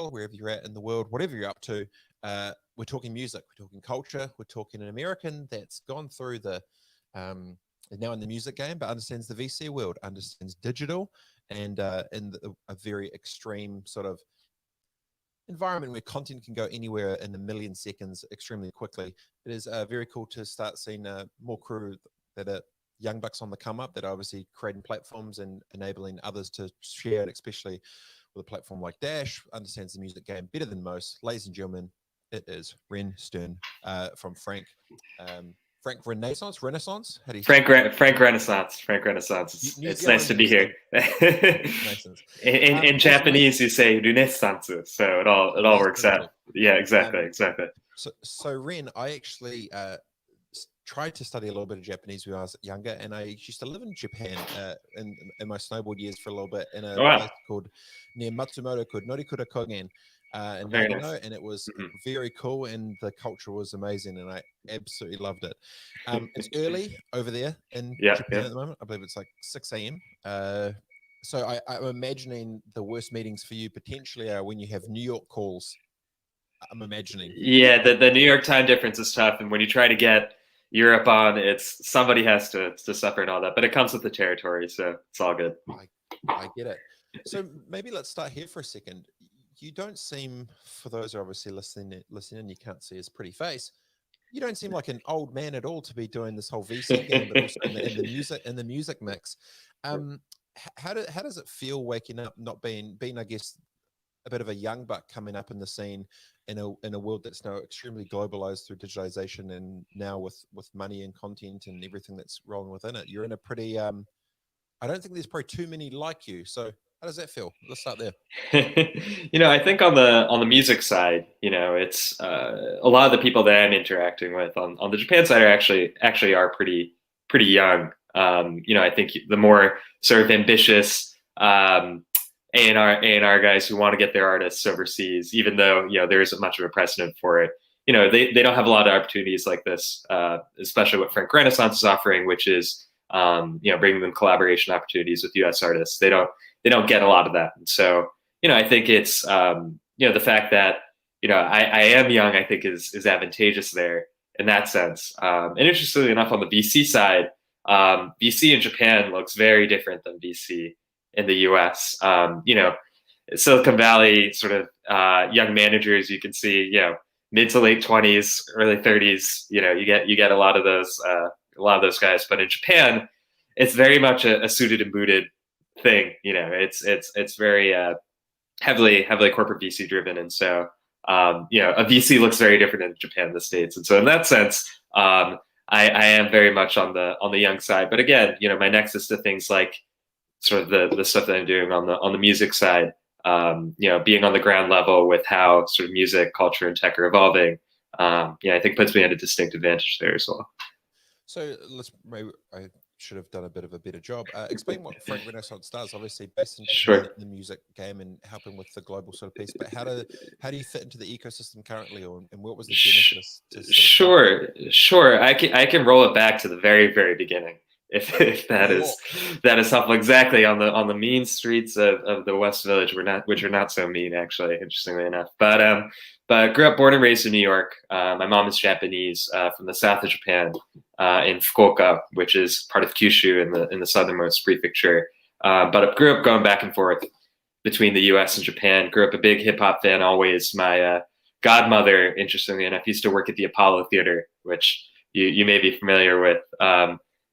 wherever you're at in the world, whatever you're up to. We're talking music, we're talking culture, we're talking an American that's gone through is now in the music game, but understands the VC world, understands digital, and a very extreme sort of environment where content can go anywhere in a million seconds extremely quickly. It is very cool to start seeing more crew that are young bucks on the come up that are obviously creating platforms and enabling others to share it, especially with a platform like Dash, understands the music game better than most. Ladies and gentlemen, it is Ren Stern from Frank Renaissance. How do you Frank Renaissance. Frank Renaissance. New It's nice Zealand to be here. Renaissance. In Japanese, you say Renaissance, so it all works out. Yeah, exactly. So Ren, I actually tried to study a little bit of Japanese when I was younger, and I used to live in Japan in my snowboard years for a little bit in a place called near Matsumoto called Norikura Kogen in Nagano, nice. And it was very cool, and the culture was amazing, and I absolutely loved it. It's early over there in Japan at the moment. I believe it's like 6 a.m. So I'm imagining the worst meetings for you potentially are when you have New York calls. I'm imagining. Yeah, the New York time difference is tough, and when you try to get Europe on, it's somebody has to suffer and all that, but it comes with the territory, so it's all good. I get it. So maybe let's start here for a second. You don't seem, for those who are obviously listening, you can't see his pretty face. You don't seem like an old man at all to be doing this whole VC game, but also in the music mix. How does it feel waking up, not being I guess a bit of a young buck coming up in the scene in a world that's now extremely globalized through digitization, and now with money and content and everything that's rolling within it, you're in a pretty I don't think there's probably too many like you. So how does that feel? Let's start there. I think on the music side, it's a lot of the people that I'm interacting with on the Japan side are actually are pretty young. I think the more sort of ambitious A&R guys who want to get their artists overseas, even though there isn't much of a precedent for it. They don't have a lot of opportunities like this, especially what Frank Renaissance is offering, which is bringing them collaboration opportunities with U.S. artists. They don't get a lot of that, and so I think it's the fact that I am young, I think is advantageous there in that sense. And interestingly enough, on the VC side, VC in Japan looks very different than VC in the US. Silicon Valley sort of young managers, you can see, mid to late 20s, early 30s, you get a lot of those guys. But in Japan, it's very much a suited and booted thing. It's very heavily corporate VC driven. And so, a VC looks very different in Japan than the States. And so in that sense, I am very much on the young side. But again, my nexus to things like sort of the stuff that I'm doing on the music side, being on the ground level with how sort of music, culture, and tech are evolving, I think puts me at a distinct advantage there as well. So I should have done a bit of a better job. Explain what Frank Renaissance does. Obviously, based in the music game and helping with the global sort of piece. But how do you fit into the ecosystem currently, and what was the genesis? Sure. I can roll it back to the very, very beginning. If that is helpful. Exactly, on the mean streets of the West Village, which are not so mean, actually, interestingly enough. But I grew up, born and raised in New York. My mom is Japanese, from the south of Japan, in Fukuoka, which is part of Kyushu in the southernmost prefecture. But I grew up going back and forth between the U.S. and Japan. Grew up a big hip hop fan always. My godmother, interestingly enough, used to work at the Apollo Theater, which you may be familiar with.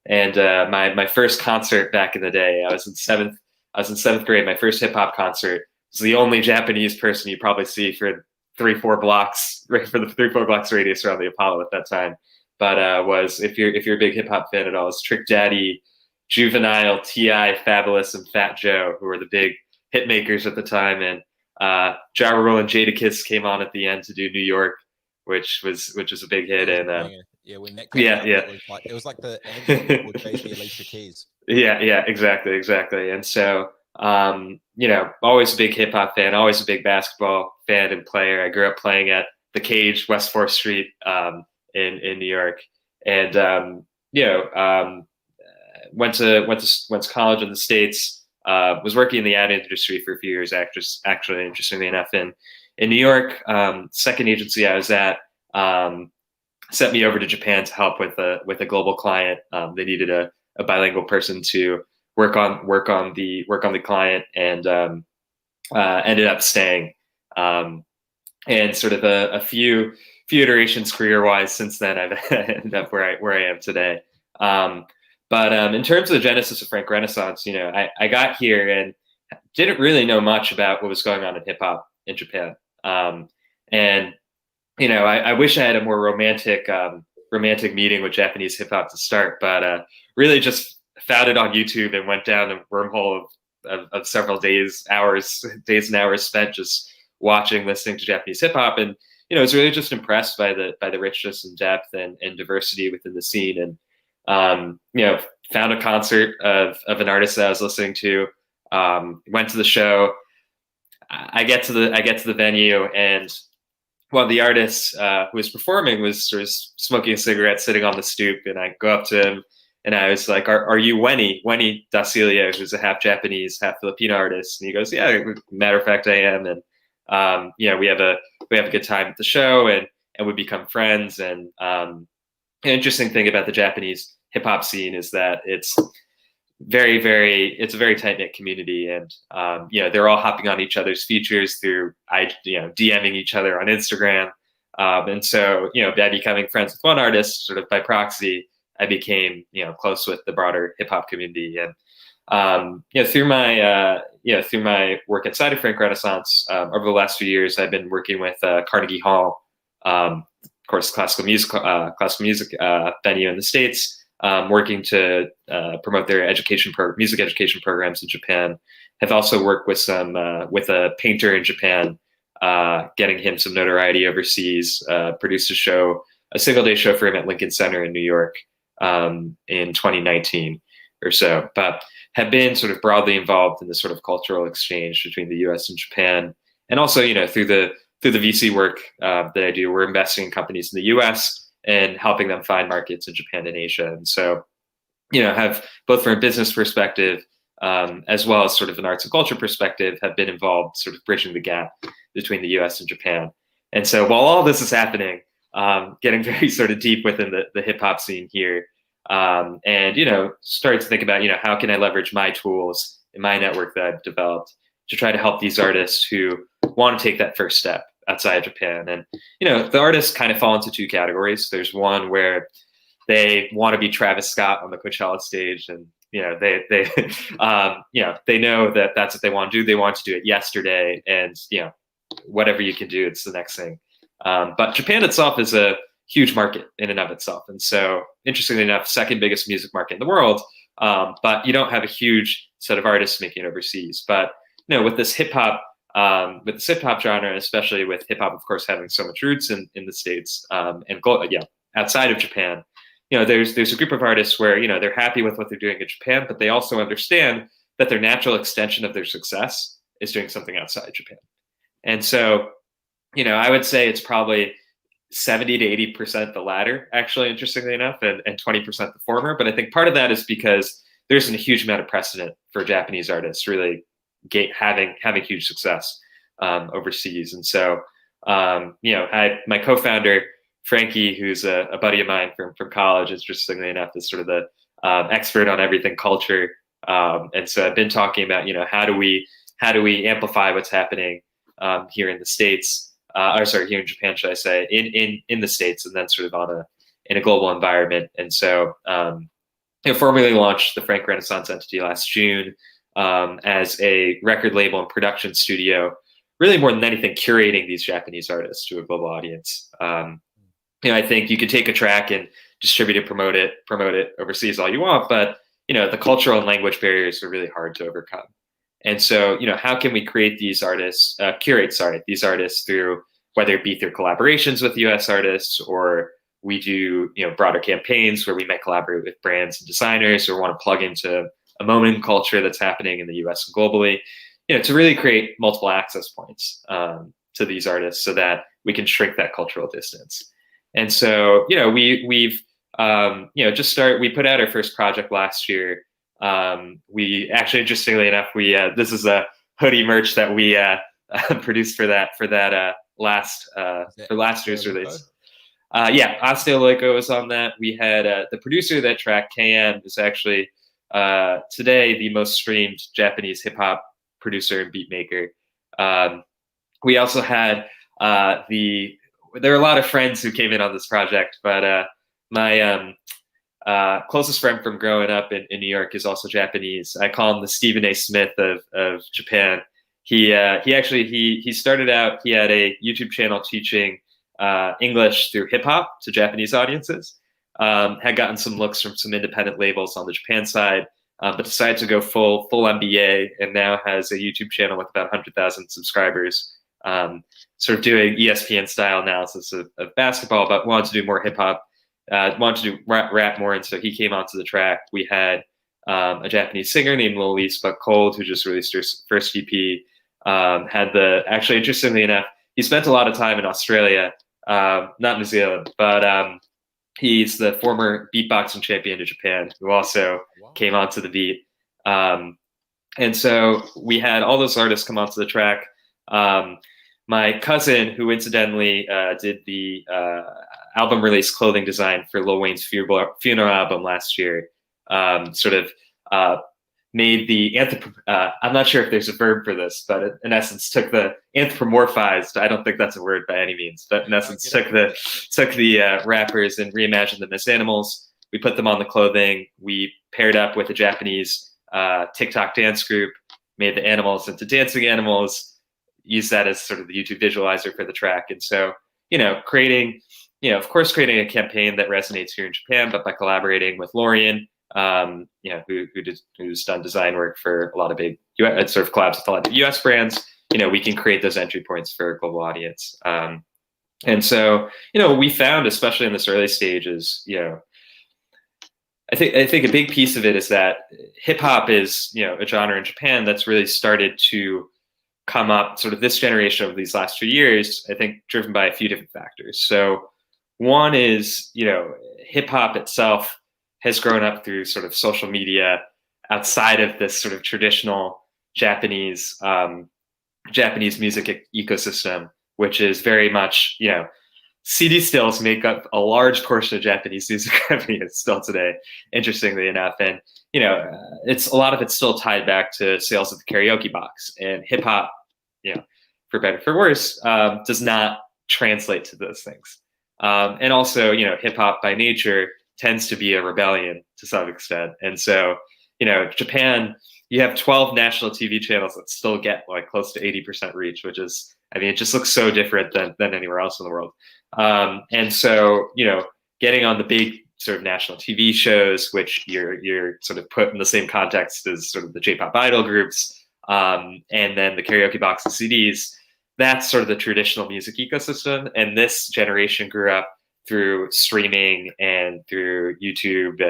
And my first concert back in the day, I was in seventh grade. My first hip hop concert was the only Japanese person you probably see for 3-4 blocks, for the 3-4 blocks radius around the Apollo at that time. But was, if you're a big hip hop fan at all, it's Trick Daddy, Juvenile, T.I., Fabulous, and Fat Joe, who were the big hit makers at the time. And Ja Rule and Jadakiss came on at the end to do New York, which was a big hit. And when that came out, it was like the anthem with basically Alicia Keys. Yeah, exactly. And so, always a big hip hop fan, always a big basketball fan and player. I grew up playing at the Cage, West 4th Street, in New York, and went to college in the States. was working in the ad industry for a few years, actually, interestingly enough, in New York. Second agency I was at sent me over to Japan to help with a global client. They needed a bilingual person to work on the client, and ended up staying. And sort of a few iterations career-wise since then, I've ended up where I am today. But in terms of the genesis of Frank Renaissance, I got here and didn't really know much about what was going on in hip hop in Japan. And I wish I had a more romantic meeting with Japanese hip hop to start, but really just found it on YouTube and went down the wormhole of several days and hours spent just watching, listening to Japanese hip hop, and I was really just impressed by the richness and depth and diversity within the scene. And found a concert of an artist that I was listening to. Went to the show. I get to the venue, and one of the artists who was performing was sort of smoking a cigarette, sitting on the stoop. And I go up to him, and I was like, "Are you Wenny Dasilia, who's a half Japanese, half Filipino artist?" And he goes, "Yeah, matter of fact, I am." And we have a good time at the show, and we become friends. And an interesting thing about the Japanese hip hop scene is that it's a very tight knit community, and they're all hopping on each other's features through DMing each other on Instagram, and so by becoming friends with one artist, sort of by proxy, I became close with the broader hip hop community. And through my work inside of Frank Renaissance over the last few years, I've been working with Carnegie Hall, of course, classical music venue in the States. Working to promote their music education programs in Japan. Have also worked with with a painter in Japan, getting him some notoriety overseas. Produced a single-day show for him at Lincoln Center in New York in 2019 or so. But have been sort of broadly involved in the sort of cultural exchange between the U.S. and Japan, and also through the VC work that I do, we're investing in companies in the U.S. and helping them find markets in Japan and Asia. And so, have both from a business perspective, as well as sort of an arts and culture perspective, have been involved sort of bridging the gap between the US and Japan. And so while all this is happening, getting very sort of deep within the hip hop scene here, and, starting to think about, how can I leverage my tools and my network that I've developed to try to help these artists who want to take that first step outside Japan. And the artists kind of fall into two categories. There's one where they want to be Travis Scott on the Coachella stage, and they know that that's what they want to do. They want to do it yesterday, and whatever you can do, it's the next thing. But Japan itself is a huge market in and of itself, and so interestingly enough, second biggest music market in the world. But you don't have a huge set of artists making it overseas. But with this hip hop genre, especially with hip hop, of course, having so much roots in the States, and outside of Japan, there's a group of artists where they're happy with what they're doing in Japan, but they also understand that their natural extension of their success is doing something outside Japan. And so, I would say it's probably 70 to 80% the latter, actually, interestingly enough, and 20% the former. But I think part of that is because there isn't a huge amount of precedent for Japanese artists really having huge success overseas. And so, my co-founder, Frankie, who's a buddy of mine from college, interestingly enough, is sort of the expert on everything culture. And so I've been talking about, how do we amplify what's happening here in the States, here in Japan, should I say, in the States, and then sort of in a global environment. And so, formally launched the Frank Renaissance entity last June as a record label and production studio, really more than anything curating these Japanese artists to a global audience. I think you could take a track and distribute it, promote it overseas all you want, but the cultural and language barriers are really hard to overcome. And so, how can we curate these artists through, whether it be through collaborations with US artists, or we do, broader campaigns where we might collaborate with brands and designers, or want to plug into a moment in culture that's happening in the US and globally, to really create multiple access points to these artists so that we can shrink that cultural distance. And so, we've we put out our first project last year, We actually, interestingly enough, this is a hoodie merch that we produced for last year's release. Osteo Loco was on that. We had the producer of that track, KM, is actually today the most streamed Japanese hip hop producer and beat maker. We also had there were a lot of friends who came in on this project, but my closest friend from growing up in New York is also Japanese. I call him the Stephen A. Smith of Japan. He started out, he had a YouTube channel teaching English through hip hop to Japanese audiences. Had gotten some looks from some independent labels on the Japan side, but decided to go full MBA, and now has a YouTube channel with about 100,000 subscribers, sort of doing ESPN style analysis of basketball, but wanted to do more hip hop, wanted to do rap more, and so he came onto the track. We had a Japanese singer named Lolise But Cold, who just released her first EP. Actually, interestingly enough, he spent a lot of time in Australia, not New Zealand, but he's the former beatboxing champion of Japan, who also came onto the beat. And so we had all those artists come onto the track. My cousin, who incidentally did the album release clothing design for Lil Wayne's funeral album last year, made the I'm not sure if there's a verb for this, but in essence took the anthropomorphized. I don't think that's a word by any means, but in essence took the rappers and reimagined them as animals. We put them on the clothing. We paired up with a Japanese TikTok dance group, made the animals into dancing animals, used that as sort of the YouTube visualizer for the track. And so, creating a campaign that resonates here in Japan, but by collaborating with Lorian, who's done design work for a lot of big sort of collabs with a lot of US brands, we can create those entry points for a global audience. And so, we found, especially in this early stages, I think a big piece of it is that hip hop is, a genre in Japan that's really started to come up sort of this generation over these last few years, I think driven by a few different factors. So one is, hip hop itself has grown up through sort of social media outside of this sort of traditional Japanese music ecosystem, which is very much, CD stills make up a large portion of Japanese music revenue still today, interestingly enough. And, it's a lot of it's still tied back to sales of the karaoke box, and hip hop, for better, for worse, does not translate to those things. And also, hip hop by nature tends to be a rebellion to some extent. And so, Japan, you have 12 national TV channels that still get like close to 80% reach, which is, it just looks so different than anywhere else in the world. And so, getting on the big sort of national TV shows, which you're sort of put in the same context as sort of the J-pop idol groups, and then the karaoke box and CDs, that's sort of the traditional music ecosystem. And this generation grew up through streaming and through YouTube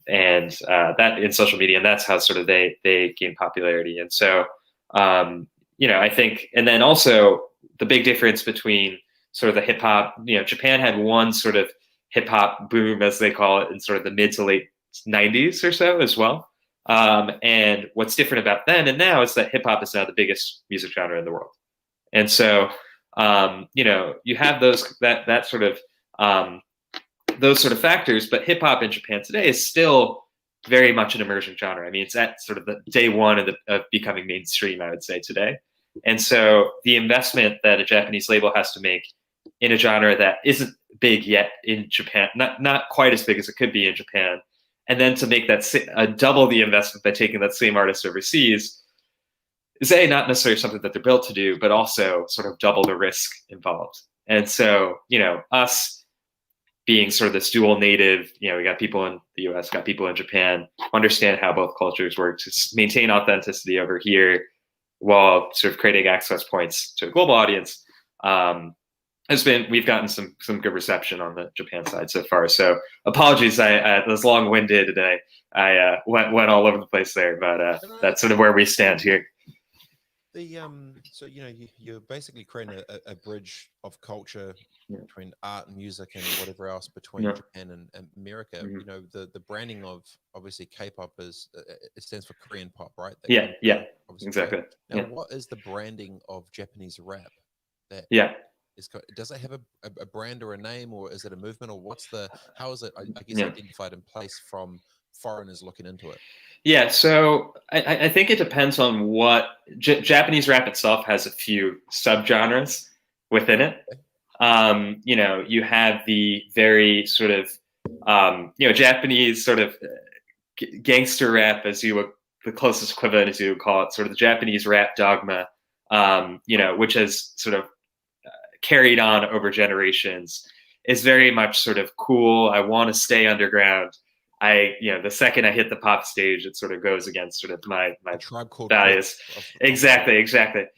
and that in social media, and that's how sort of they gained popularity. And so, I think, and then also the big difference between sort of the hip hop, Japan had one sort of hip hop boom, as they call it, in sort of the mid to late 90s or so as well. And what's different about then and now is that hip hop is now the biggest music genre in the world. And so, you have those sort of factors, but hip hop in Japan today is still very much an emerging genre. It's at sort of the day one of becoming mainstream, I would say, today. And so the investment that a Japanese label has to make in a genre that isn't big yet in Japan, not quite as big as it could be in Japan, and then to make that double the investment by taking that same artist overseas, is not necessarily something that they're built to do, but also sort of double the risk involved. And so, us being sort of this dual native, we got people in the US, got people in Japan, understand how both cultures work to maintain authenticity over here while sort of creating access points to a global audience. We've gotten some good reception on the Japan side so far. So apologies, I was long-winded and I went all over the place there, but that's sort of where we stand here. The so you're basically creating a bridge of culture Yeah. between art and music and whatever else between Yeah. Japan and America. Mhm. The branding of obviously K-pop is it stands for Korean pop, right? That Yeah. comes out Yeah. of obviously Korea. Exactly. Now, Yeah. what is the branding of Japanese rap? That Yeah. does it have a brand or a name, or is it a movement, or how is it? I guess Yeah. identified in place from foreigners looking into it. Yeah, so I think it depends on what Japanese rap itself has a few subgenres within it. You have the very sort of Japanese sort of gangster rap, as you would the closest equivalent, as you would call it, sort of the Japanese rap dogma, which has sort of carried on over generations, is very much sort of cool. I want to stay underground. The second I hit the pop stage, it sort of goes against sort of my A Tribe Called values. Quest Exactly.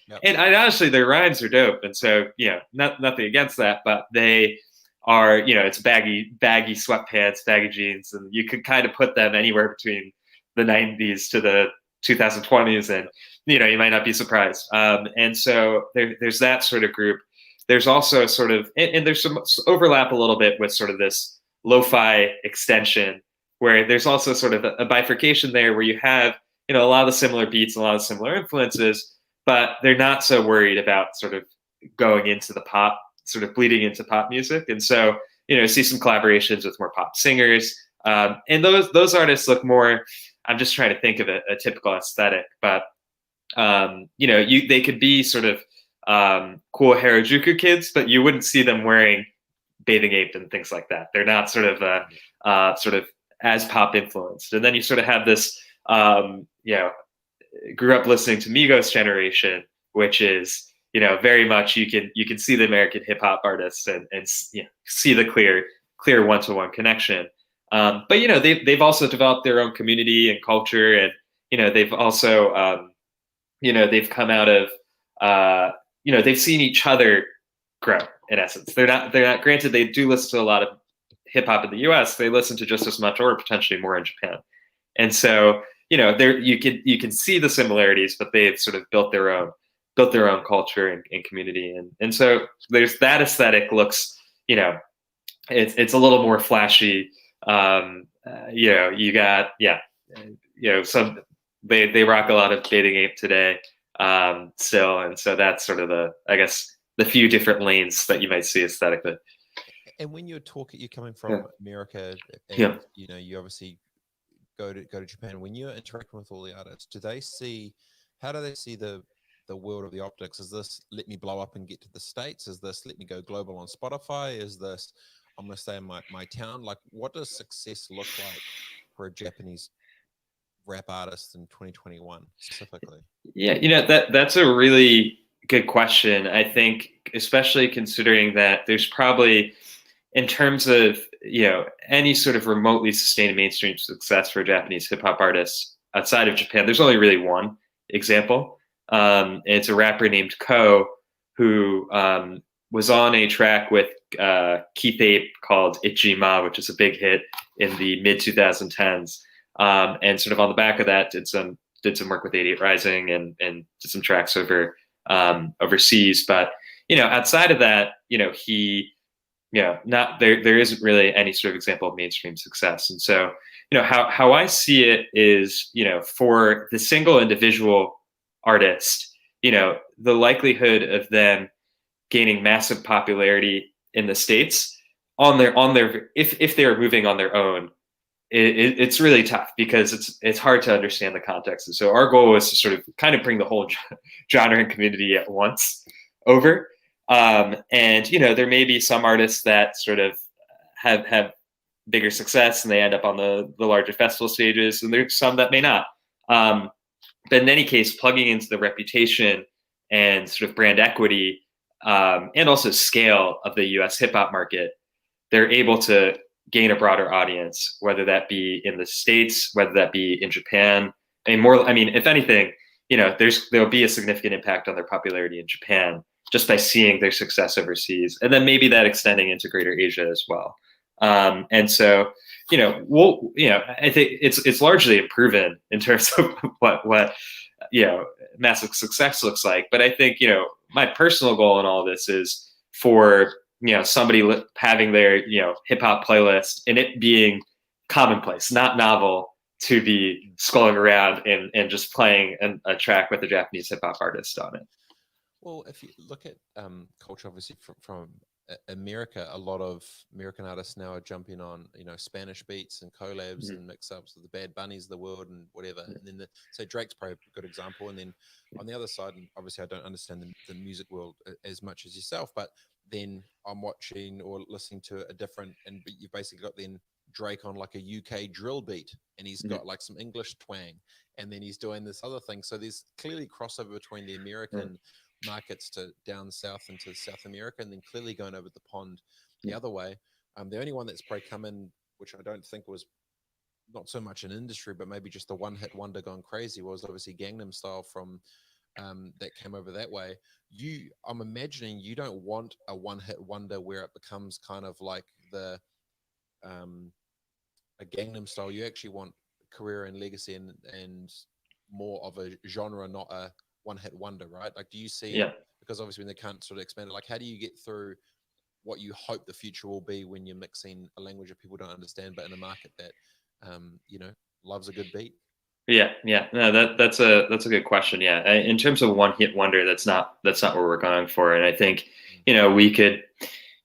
Yep. And honestly, their rhymes are dope, and so nothing against that, but they are it's baggy sweatpants, baggy jeans, and you could kind of put them anywhere between the 90s to the 2020s, and you might not be surprised. And so there's that sort of group. There's also sort of, and there's some overlap a little bit with sort of this lo-fi extension, where there's also sort of a bifurcation there, where you have a lot of similar beats, a lot of similar influences, but they're not so worried about sort of going into the pop, sort of bleeding into pop music. And so see some collaborations with more pop singers, and those artists look more. I'm just trying to think of a typical aesthetic, but they could be sort of cool Harajuku kids, but you wouldn't see them wearing Bathing Ape and things like that. They're not sort of as pop influenced. And then you sort of have this grew up listening to Migos generation, which is very much you can see the American hip hop artists and see the clear one-to-one connection. But they've also developed their own community and culture, and they've also they've come out of they've seen each other grow. In essence, they're not. Granted, they do listen to a lot of hip hop in the U.S. They listen to just as much, or potentially more, in Japan. And so there you can see the similarities, but they've sort of built their own culture and community, and so there's that aesthetic looks it's a little more flashy. You got some they rock a lot of Bathing Ape today still, and so that's sort of the few different lanes that you might see aesthetically. And when you're coming from America, and you obviously go to Japan. When you're interacting with all the artists, how do they see the world of the optics? Is this let me blow up and get to the States? Is this let me go global on Spotify? Is this I'm going to stay in my town? Like, what does success look like for a Japanese rap artist in 2021 specifically? Yeah, that's a really good question. I think, especially considering that there's probably, in terms of any sort of remotely sustained mainstream success for Japanese hip hop artists outside of Japan, there's only really one example. And it's a rapper named Ko, who was on a track with Keith Ape called Ichima, which is a big hit in the mid 2010s. And sort of on the back of that, did some work with 88 Rising and did some tracks overseas. But outside of that, he not there isn't really any sort of example of mainstream success. And so how I see it is for the single individual artist, the likelihood of them gaining massive popularity in the States on their if they're moving on their own, it's really tough because it's hard to understand the context. And so our goal is to sort of kind of bring the whole genre and community at once over. And there may be some artists that sort of have bigger success and they end up on the larger festival stages, and there's some that may not. But in any case, plugging into the reputation and sort of brand equity and also scale of the U.S. hip hop market, they're able to gain a broader audience, whether that be in the States, whether that be in Japan. If anything, there'll be a significant impact on their popularity in Japan just by seeing their success overseas, and then maybe that extending into greater Asia as well. And so, I think it's largely proven in terms of what massive success looks like. But I think, my personal goal in all this is for, somebody having their, hip hop playlist and it being commonplace, not novel, to be scrolling around and just playing a track with a Japanese hip hop artist on it. Well, if you look at culture, obviously from America, a lot of American artists now are jumping on, Spanish beats and collabs and mix-ups with the Bad Bunnies of the world and whatever. And then so Drake's probably a good example. And then on the other side, and obviously I don't understand the music world as much as yourself, but then I'm watching or listening to a different, and you've basically got then Drake on like a UK drill beat, and he's got like some English twang, and then he's doing this other thing. So there's clearly crossover between the American markets to down south into South America, and then clearly going over the pond the other way. The only one that's probably come in, which I don't think was not so much an industry, but maybe just the one-hit wonder gone crazy, was obviously Gangnam Style from that came over that way. I'm imagining you don't want a one-hit wonder where it becomes kind of like a Gangnam Style. You actually want career and legacy and more of a genre, not a one-hit wonder, right? Like, do you see, because obviously when they can't sort of expand it, like how do you get through what you hope the future will be when you're mixing a language that people don't understand, but in a market that, loves a good beat? Yeah. No, that's a good question. Yeah. In terms of one hit wonder, that's not what we're going for. And I think, we could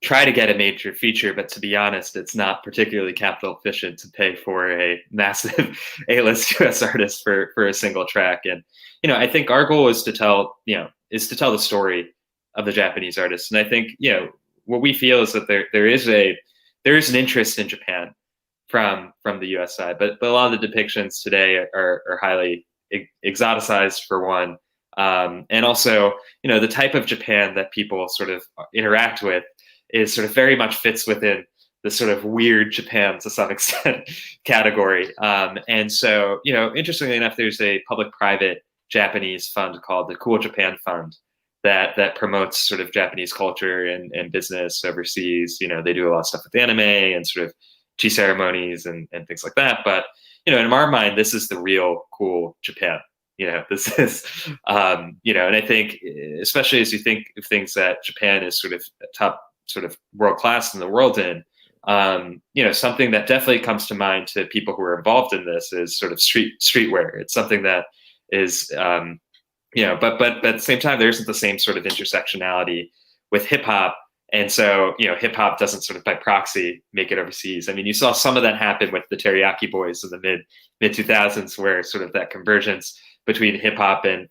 try to get a major feature, but to be honest, it's not particularly capital efficient to pay for a massive A-list US artist for a single track. And, I think our goal is to tell the story of the Japanese artist. And I think, what we feel is that there is an interest in Japan from the US side, but a lot of the depictions today are highly exoticized, for one. And also, the type of Japan that people sort of interact with is sort of very much fits within the sort of weird Japan to some extent category. And so, interestingly enough, there's a public-private Japanese fund called the Cool Japan Fund that promotes sort of Japanese culture and business overseas. They do a lot of stuff with anime and sort of tea ceremonies and things like that. But, in our mind, this is the real cool Japan. This is, and I think, especially as you think of things that Japan is sort of top sort of world class in the world in, something that definitely comes to mind to people who are involved in this is sort of streetwear. It's something that is, but at the same time, there isn't the same sort of intersectionality with hip hop. And so, hip hop doesn't sort of by proxy make it overseas. I mean, you saw some of that happen with the Teriyaki Boys in the mid 2000s, where sort of that convergence between hip hop and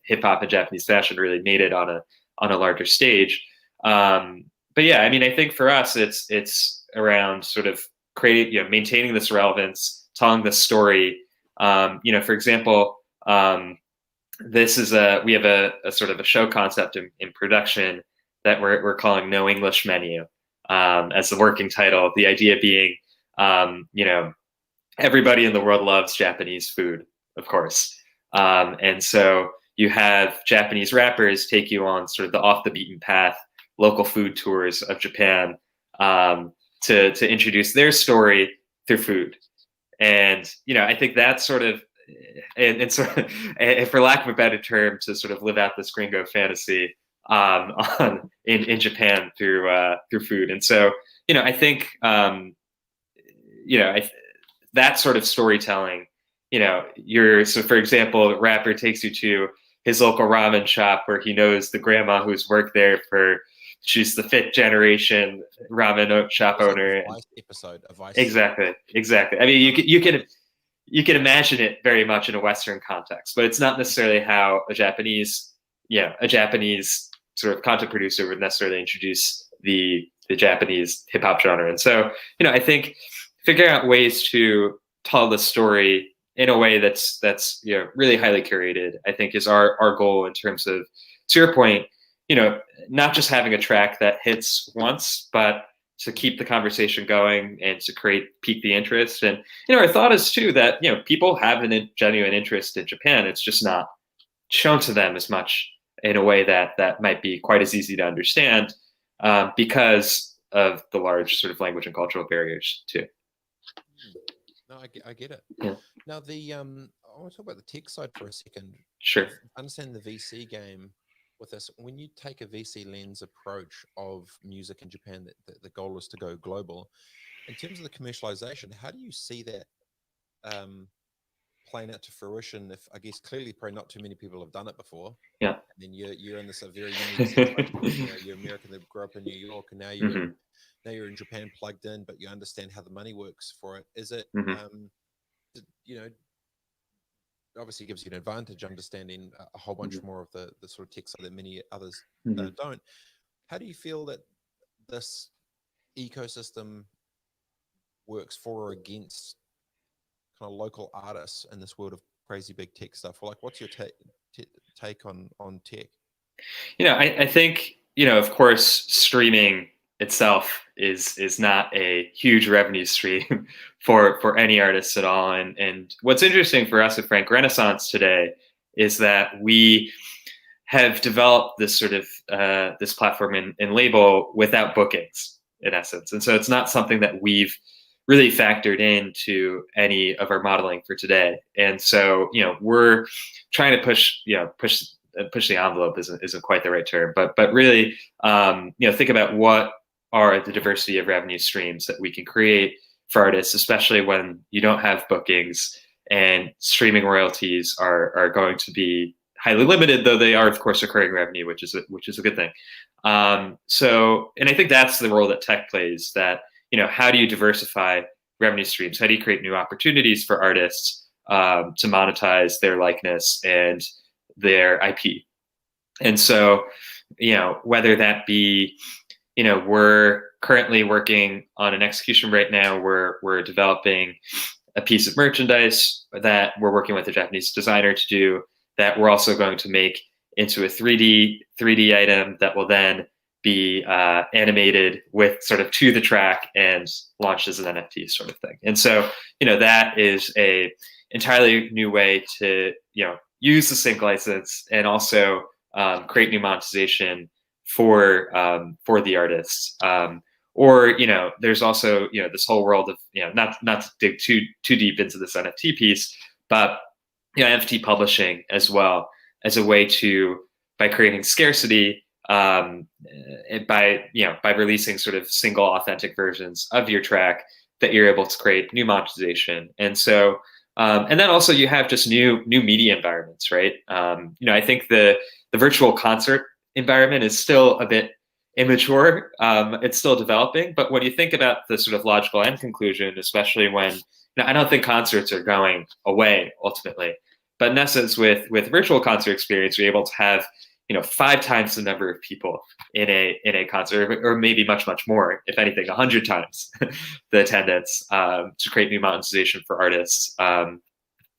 Japanese fashion really made it on a larger stage. But yeah, I mean, I think for us, it's around sort of creating, maintaining this relevance, telling this story. For example, we have a sort of a show concept in production that we're calling No English Menu as the working title. The idea being, everybody in the world loves Japanese food, of course. And so you have Japanese rappers take you on sort of the off the beaten path local food tours of Japan to introduce their story through food. And, I think that's sort of, and for lack of a better term, to sort of live out this gringo fantasy in Japan through food. And so, I think, that sort of storytelling, so for example, the rapper takes you to his local ramen shop where he knows the grandma who's worked there she's the 5th generation ramen shop owner. Vice episode of Vice. Exactly. I mean, you can imagine it very much in a Western context, but it's not necessarily how a Japanese sort of content producer would necessarily introduce the Japanese hip hop genre. And so, I think figuring out ways to tell the story in a way that's really highly curated, I think is our goal in terms of, to your point, not just having a track that hits once, but to keep the conversation going and to pique the interest. And, our thought is too that, people have a genuine interest in Japan. It's just not shown to them as much in a way that might be quite as easy to understand because of the large sort of language and cultural barriers too. No, I get it. Yeah. Now want to talk about the tech side for a second. Sure. Understand the VC game with this. When you take a VC lens approach of music in Japan, that the goal is to go global. In terms of the commercialization, how do you see that playing out to fruition? If I guess clearly, probably not too many people have done it before. Yeah. And then you're in this a very unique situation. You're American that grew up in New York, and now you're now you're in Japan, plugged in, but you understand how the money works for it. Is it obviously gives you an advantage understanding a whole bunch more of the sort of tech side that many others don't. How do you feel that this ecosystem works for or against kind of local artists in this world of crazy big tech stuff? Or like, what's your take on tech? I think, of course, streaming itself is not a huge revenue stream for any artists at all. And what's interesting for us at Frank Renaissance today is that we have developed this sort of this platform and label without bookings, in essence. And so it's not something that we've really factored into any of our modeling for today. And so, we're trying to push the envelope isn't quite the right term, but really, think about what are the diversity of revenue streams that we can create for artists, especially when you don't have bookings and streaming royalties are going to be highly limited, though they are, of course, recurring revenue, which is a good thing. And I think that's the role that tech plays. That how do you diversify revenue streams? How do you create new opportunities for artists to monetize their likeness and their IP? And so, whether that be, we're currently working on an execution right now where we're developing a piece of merchandise that we're working with a Japanese designer to do, that we're also going to make into a 3D item that will then be animated with sort of to the track and launched as an NFT sort of thing. And so, that is a entirely new way to, use the sync license and also create new monetization for the artists. Or there's also this whole world of not to dig too deep into this NFT piece, but NFT publishing as well as a way to, by creating scarcity, by releasing sort of single authentic versions of your track, that you're able to create new monetization. And so and then also you have just new media environments, right? I think the virtual concert environment is still a bit immature. It's still developing, but when you think about the sort of logical end conclusion, especially when I don't think concerts are going away ultimately, but in essence, with virtual concert experience, you're able to have 5 times the number of people in a concert, or maybe much more, if anything, 100 times the attendance, to create new monetization for artists. And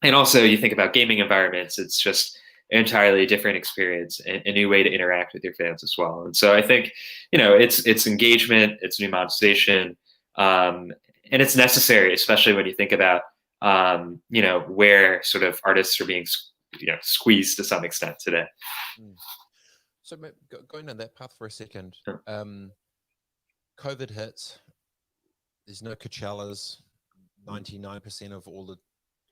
also, you think about gaming environments; it's just an entirely different experience, a new way to interact with your fans as well. And so, I think it's engagement, it's new monetization, and it's necessary, especially when you think about where sort of artists are being squeezed to some extent today. So going down that path for a second, Sure. COVID hits. There's no Coachellas. 99% of all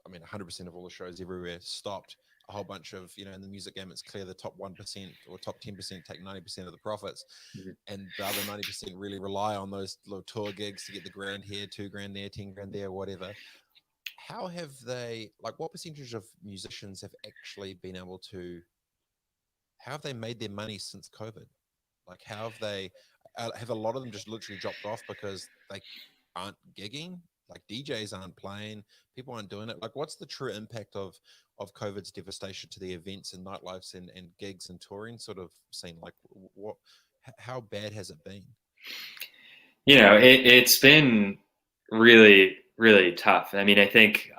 100% of all the shows everywhere stopped. A whole bunch of, in the music game, it's clear the top 1% or top 10% take 90% of the profits, and the other 90% really rely on those little tour gigs to get the grand here, 2 grand there, 10 grand there, whatever. How have they, what percentage of musicians have actually been able to, how have they made their money since COVID? How have a lot of them just literally dropped off because they aren't gigging? DJs aren't playing, people aren't doing it. What's the true impact of COVID's devastation to the events and nightlifes and gigs and touring sort of scene? How bad has it been? It's been really, really tough. I mean, I think,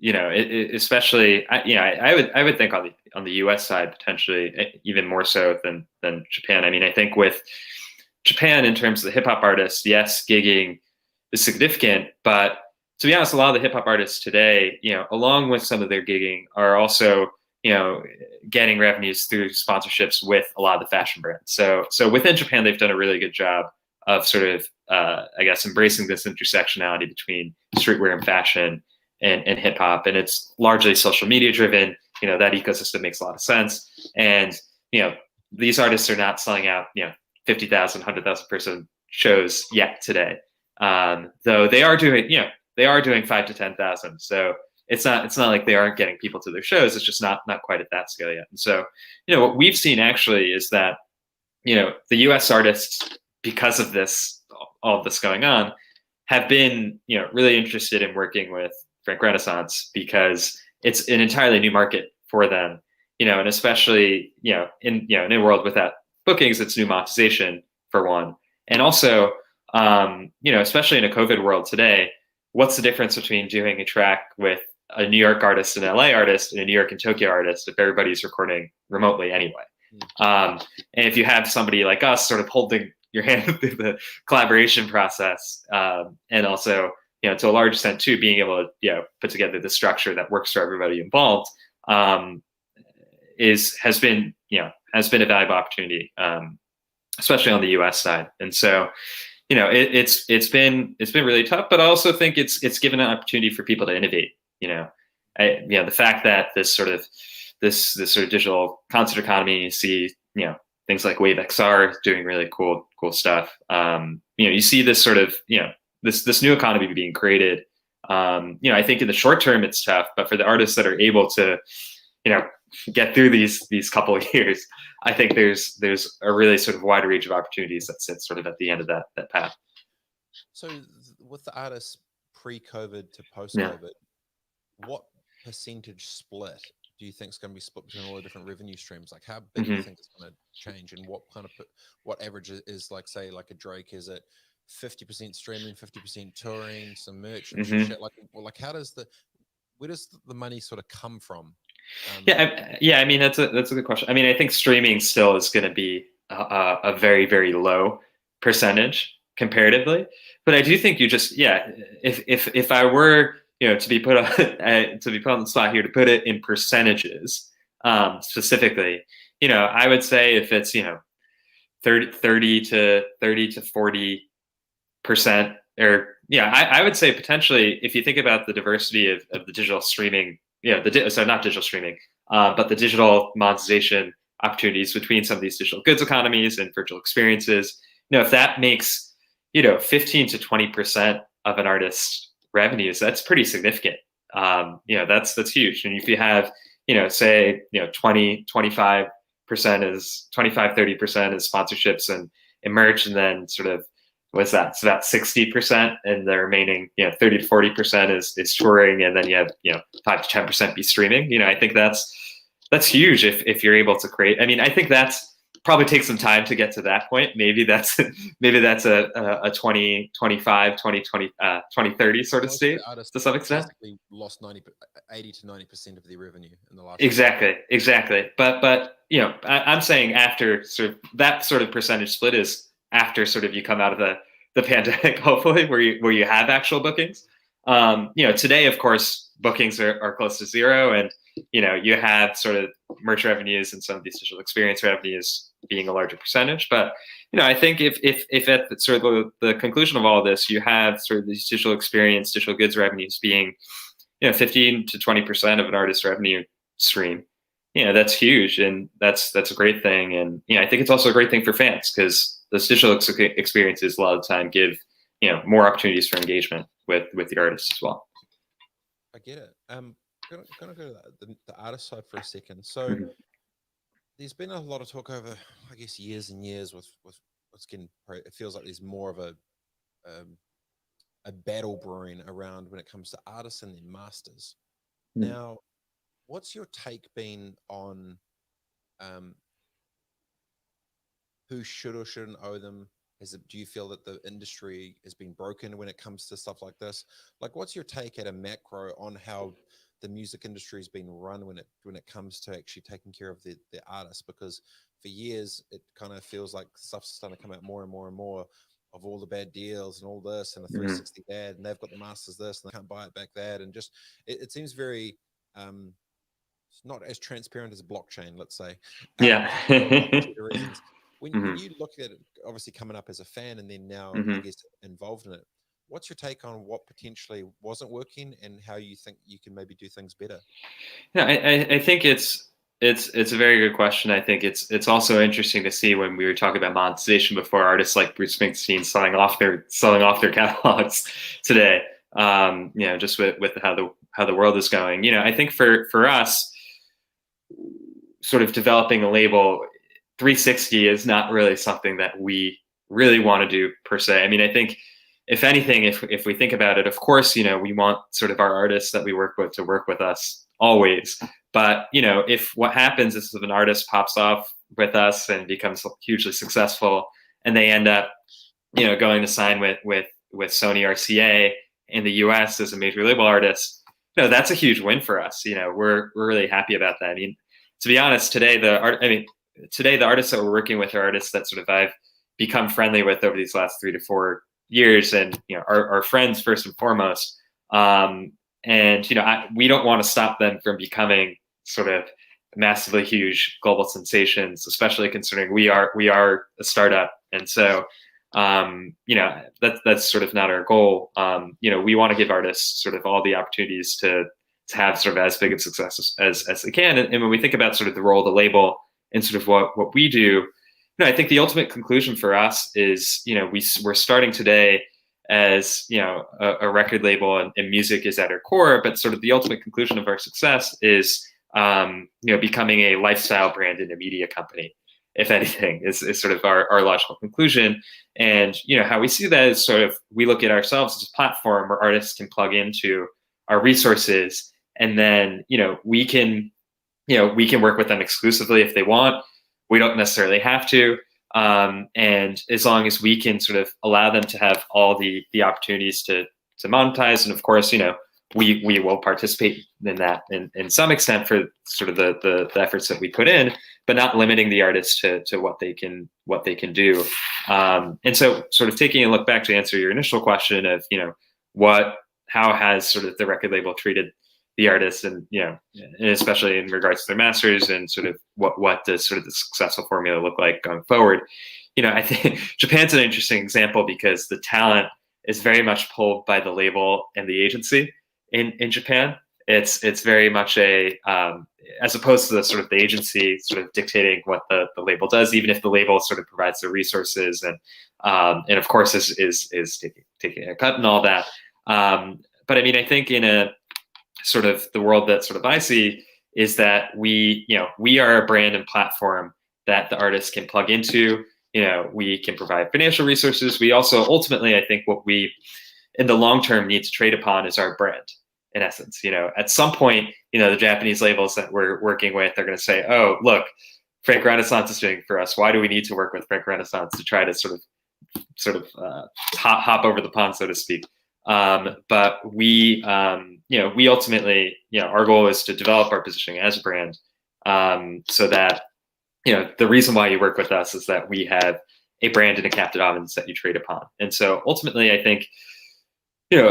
especially, I would think on the U.S. side, potentially even more so than Japan. I mean, I think with Japan, in terms of the hip hop artists, yes, gigging is significant, but to be honest, a lot of the hip hop artists today, along with some of their gigging, are also, getting revenues through sponsorships with a lot of the fashion brands. So within Japan, they've done a really good job of sort of, I guess, embracing this intersectionality between streetwear and fashion, and hip hop, and it's largely social media driven. That ecosystem makes a lot of sense, and these artists are not selling out 50,000, 100,000 person shows yet today, though they are doing 5 to 10,000. So it's not like they aren't getting people to their shows. It's just not quite at that scale yet. And so what we've seen actually is that the U.S. artists, because of all of this going on, have been really interested in working with Frank Renaissance because it's an entirely new market for them, and especially in a world without bookings, it's new monetization for one, and also especially in a COVID world today, what's the difference between doing a track with a New York artist, an LA artist, and a New York and Tokyo artist if everybody's recording remotely anyway? And if you have somebody like us sort of holding your hand through the collaboration process, and also, to a large extent too, being able to, put together the structure that works for everybody involved, has been a valuable opportunity, especially on the U.S. side. And so, it's been really tough, but I also think it's given an opportunity for people to innovate. The fact that this sort of digital concert economy, you see, things like Wave XR doing really cool stuff. You see this sort of, this new economy being created. I think in the short term it's tough, but for the artists that are able to, get through these couple of years, I think there's a really sort of wide range of opportunities that sit sort of at the end of that path. So with the artists pre-COVID to post-COVID, what percentage split do you think is going to be split between all the different revenue streams? Like how big do you think it's going to change, and what average is, like, say, like a Drake? Is it 50% streaming, 50% touring, some merch and shit? Like where does the money sort of come from? I mean, that's a good question. I mean, I think streaming still is going to be a very, very low percentage comparatively, but I do think if I were to be put on the spot here to put it in percentages, specifically, I would say if it's 30 to 40%, or I would say potentially, if you think about the diversity of the digital streaming, so not digital streaming, but the digital monetization opportunities between some of these digital goods economies and virtual experiences, if that makes 15 to 20% of an artist's revenues, that's pretty significant. That's huge. And if you have, say, 25% is 30% is sponsorships and merch, and then sort of, what's that? It's about 60%, and the remaining, 30 to 40% is touring, and then you have, 5 to 10% be streaming. I think that's huge if you're able to create. I mean, I think that's probably takes some time to get to that point. Maybe that's a 2025, 2030 sort of state to some extent. Lost 80 to 90% of their revenue in the last Exactly. But I'm saying after sort of that sort of percentage split is after sort of you come out of the pandemic, hopefully, where you have actual bookings. Today, of course, bookings are close to zero, and you have sort of merch revenues and some of these digital experience revenues being a larger percentage. But I think if at the, sort of the conclusion of all of this, you have sort of these digital experience, digital goods revenues being 15 to 20% of an artist's revenue stream, that's huge, and that's a great thing. And I think it's also a great thing for fans, because those digital experiences a lot of the time give more opportunities for engagement with the artists as well. I get it. Gonna go to the artist side for a second. So there's been a lot of talk over, I guess, years and years with what's getting. It feels like there's more of a battle brewing around when it comes to artists and their masters. Now, what's your take been on who should or shouldn't owe them? Do you feel that the industry has been broken when it comes to stuff like this? Like, what's your take at a macro on how the music industry has been run when it comes to actually taking care of the artists? Because for years it kind of feels like stuff's starting to come out more and more and more of all the bad deals and all this and the 360 ad, and they've got the masters this and they can't buy it back that, and just it seems very not as transparent as blockchain, let's say. When you look at it, obviously coming up as a fan and then now I guess involved in it, What's your take on what potentially wasn't working and how you think you can maybe do things better? Yeah, I think it's a very good question. I think it's also interesting to see when we were talking about monetization before, artists like Bruce Springsteen selling off their catalogs today. Just with how the world is going. I think for us, sort of developing a label, 360 is not really something that we really want to do per se. I mean, I think if anything, if we think about it, of course, we want sort of our artists that we work with to work with us always. But if what happens is if an artist pops off with us and becomes hugely successful, and they end up, going to sign with Sony RCA in the U.S. as a major label artist, that's a huge win for us. We're really happy about that. I mean, to be honest, today the artists that we're working with are artists that sort of I've become friendly with over these last 3 to 4 years, and are friends first and foremost. And we don't want to stop them from becoming sort of massively huge global sensations, especially considering we are a startup, and so that's sort of not our goal. We want to give artists sort of all the opportunities to have sort of as big of success as they can. And when we think about sort of the role of the label and sort of what we do, I think the ultimate conclusion for us is, we're starting today as, a record label, and music is at our core, but sort of the ultimate conclusion of our success is, becoming a lifestyle brand and a media company, if anything, is sort of our logical conclusion. And, how we see that is sort of, we look at ourselves as a platform where artists can plug into our resources, and then, we can work with them exclusively if they want. We don't necessarily have to. And as long as we can sort of allow them to have all the opportunities to monetize, and of course, we will participate in that in some extent for sort of the efforts that we put in, but not limiting the artists to what they can do. And so sort of taking a look back to answer your initial question of, how has sort of the record label treated the artists, and and especially in regards to their masters, and sort of what does sort of the successful formula look like going forward. I think Japan's an interesting example because the talent is very much pulled by the label and the agency in Japan. It's very much as opposed to the sort of the agency sort of dictating what the label does, even if the label sort of provides the resources and of course is taking a cut and all that. But I mean, I think in a sort of the world that sort of I see is that we are a brand and platform that the artists can plug into. We can provide financial resources. We also ultimately, I think, what we in the long term need to trade upon is our brand. In essence, at some point, the Japanese labels that we're working with are going to say, "Oh, look, Frank Renaissance is doing it for us. Why do we need to work with Frank Renaissance to try to sort of hop over the pond, so to speak?" But we ultimately, our goal is to develop our positioning as a brand, so that, the reason why you work with us is that we have a brand and a captive audience that you trade upon. And so ultimately, I think, if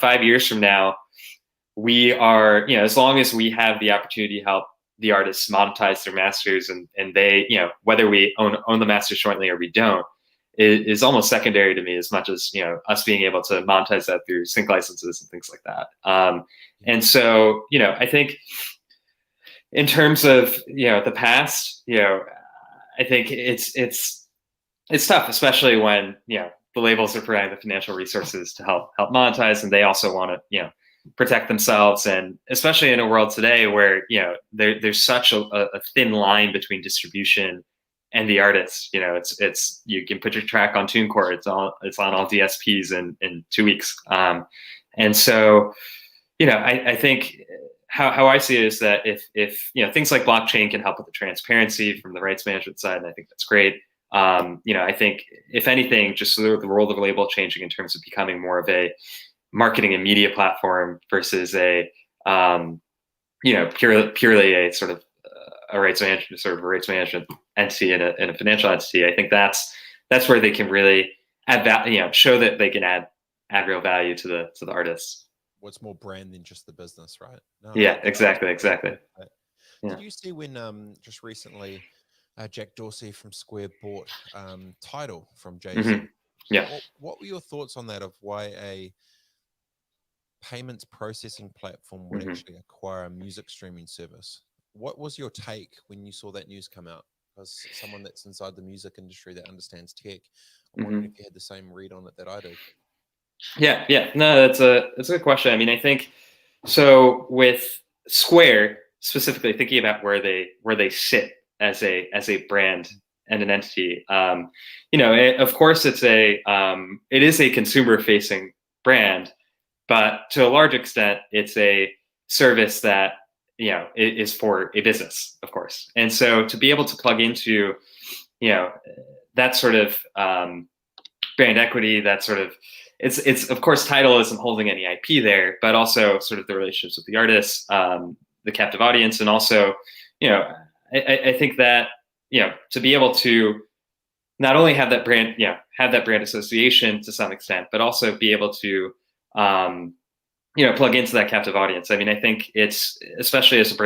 5 years from now, we are, as long as we have the opportunity to help the artists monetize their masters, and they, whether we own the masters jointly or we don't, is almost secondary to me, as much as us being able to monetize that through sync licenses and things like that. And so I think in terms of the past, I think it's tough, especially when the labels are providing the financial resources to help monetize, and they also want to protect themselves, and especially in a world today where there's such a thin line between distribution and the artist. It's you can put your track on TuneCore. It's on all DSPs in 2 weeks. And so, I think how I see it is that if things like blockchain can help with the transparency from the rights management side, and I think that's great. I think if anything, just the role of the label changing in terms of becoming more of a marketing and media platform versus a purely a sort of a rights management entity and a financial entity. I think that's where they can really add value, show that they can add real value to the artists. What's more brand than just the business, right? No, yeah, exactly. Right. Yeah. Did you see when just recently Jack Dorsey from Square bought Tidal from Jay-Z. Mm-hmm. Yeah. What were your thoughts on that, of why a payments processing platform would Mm-hmm. actually acquire a music streaming service? What was your take when you saw that news come out? As someone that's inside the music industry that understands tech, I'm wondering if you had the same read on it that I do. Yeah. No, that's a good question. I mean, I think so with Square specifically, thinking about where they sit as a brand and an entity. Of course, it is a consumer facing brand, but to a large extent, it's a service that is for a business, of course. And so to be able to plug into that sort of brand equity, that sort of it's of course Tidal isn't holding any IP there, but also sort of the relationships with the artists, the captive audience, and also I think that to be able to not only have that brand association to some extent, but also be able to plug into that captive audience. I mean, I think it's, especially as a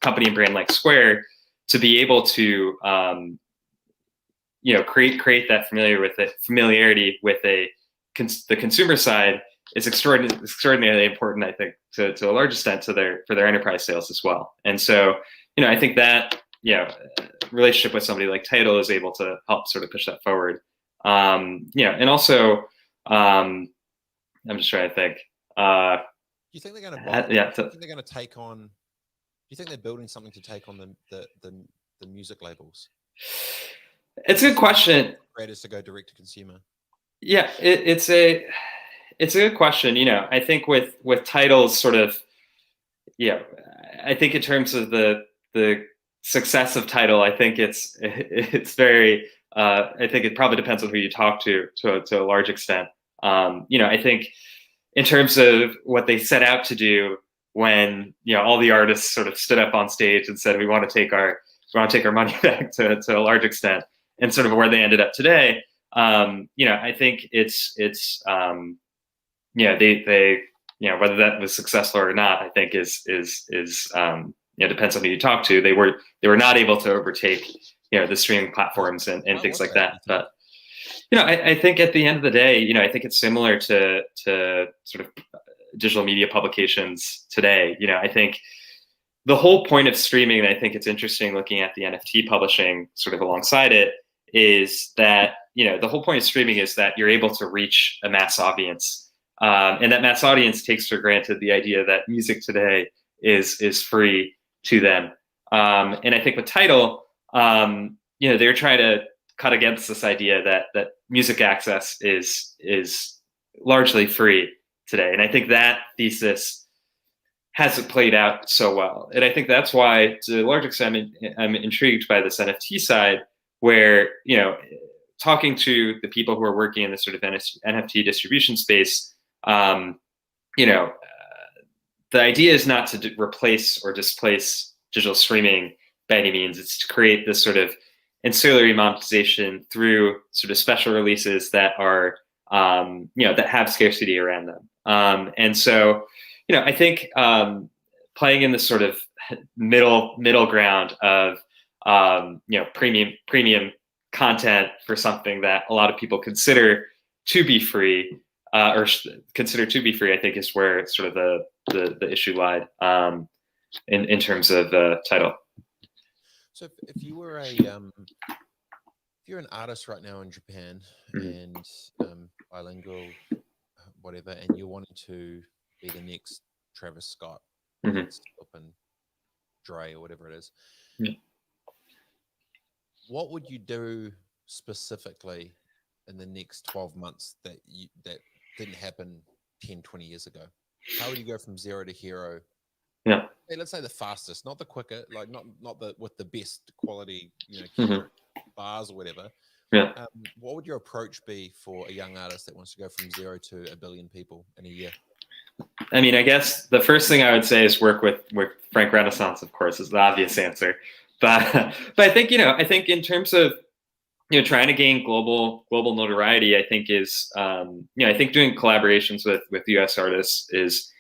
company and brand like Square, to be able to create that familiarity with the consumer side is extraordinarily important, I think, to a large extent for their enterprise sales as well. And so, I think that relationship with somebody like Tidal is able to help sort of push that forward. And also, I'm just trying to think. Do you think they're going to? Yeah. Do you think they're going to take on? Do you think they're building something to take on the music labels? It's a good question. Creators to go direct to consumer. Yeah, it's a good question. I think with Tidal's sort of, I think in terms of the success of Tidal, I think it's very. I think it probably depends on who you talk to a large extent. I think in terms of what they set out to do when all the artists sort of stood up on stage and said we want to take our money back to a large extent, and sort of where they ended up today. I think it's they whether that was successful or not, I think is depends on who you talk to. They were not able to overtake the streaming platforms and things like that. But I think at the end of the day, I think it's similar to sort of digital media publications today. I think the whole point of streaming, and I think it's interesting looking at the NFT publishing sort of alongside it, is that the whole point of streaming is that you're able to reach a mass audience, and that mass audience takes for granted the idea that music today is free to them. And I think with Tidal, they're trying to cut against this idea that music access is largely free today, and I think that thesis hasn't played out so well. And I think that's why, to a large extent, I'm intrigued by this NFT side, where talking to the people who are working in this sort of NFT distribution space, the idea is not to replace or displace digital streaming by any means. It's to create this sort of ancillary monetization through sort of special releases that are that have scarcity around them. And so, I think playing in this sort of middle ground of premium content for something that a lot of people consider to be free, I think is where sort of the issue lied in terms of Tidal. So if you're an artist right now in Japan, mm-hmm. and bilingual, whatever, and you're wanting to be the next Travis Scott, mm-hmm. and Dre or whatever it is, yeah. What would you do specifically in the next 12 months that didn't happen 10, 20 years ago? How would you go from zero to hero? Yeah. Hey, let's say the fastest, not the quicker, like not the with the best quality, mm-hmm. bars or whatever. Yeah. What would your approach be for a young artist that wants to go from 0 to 1 billion people in a year? I mean, I guess the first thing I would say is work with Frank Renaissance, of course, is the obvious answer. But I think, I think in terms of, trying to gain global notoriety, I think is, I think doing collaborations with US artists is